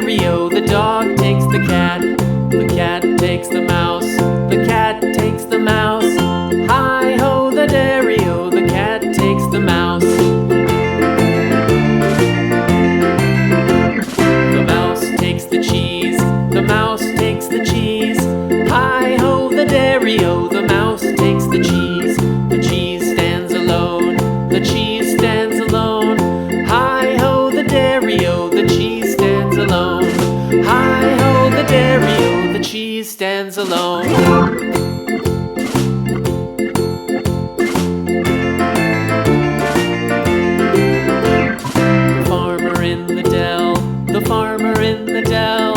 dairy-o, the dog takes the cat. The cat takes the mouse. The cat takes the mouse. Hi-ho, the dairy-o, the cat takes the mouse. The mouse takes the cheese. The mouse takes the cheese. Hi-ho, the dairy-o, the mouse takes the cheese. The cheese stands alone. The cheese stands alone. Hi-ho, the dairy-o, the cheese stands alone. Hi-ho, the dairy-o, the cheese stands alone. The farmer in the dell. The farmer in the dell.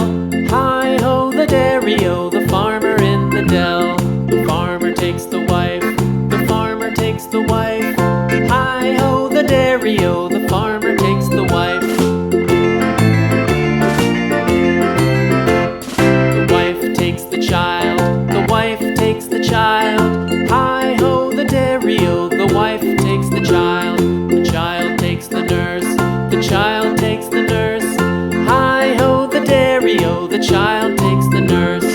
Hi-ho, the dairy-o, the farmer in the dell. The farmer takes the wife. The farmer takes the wife. Hi-ho, the dairy-o, the farmer takes the wife. The wife takes the child. The wife takes the child. Hi-ho, the dairy-o, the wife takes the child. The child takes the nurse. The child takes the nurse. Hi-ho, the dairy-o, the child takes the nurse.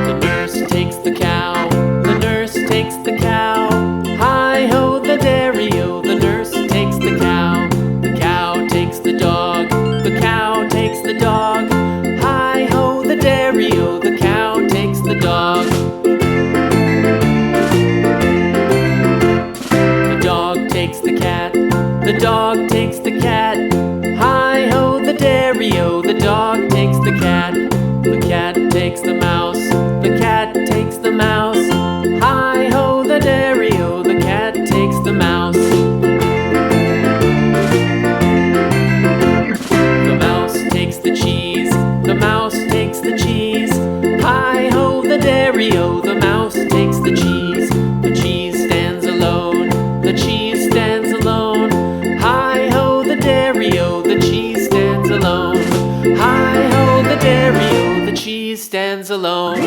The nurse takes the cow. The nurse takes the cow. Hi-ho, the dairy-o, the nurse takes the cow. The cow takes the dog. The cow takes the dog. Hi-ho, the dairy-o, the cow takes the dog. The dog takes the cat. The dog takes the cat. Hi-ho, the dairy-o, the dog takes the cat. The cat takes the mouse. The cat takes the mouse. Hi-ho, the dairy-o, the cat takes the mouse. The mouse takes the cheese. The mouse takes the cheese. Hi-ho, the dairy-o, the mouse takes the cheese. The cheese stands alone. The cheese stands alone. Hi-ho, the dairy-o, the cheese stands alone. Hi-ho, the dairy-o, the cheese stands alone.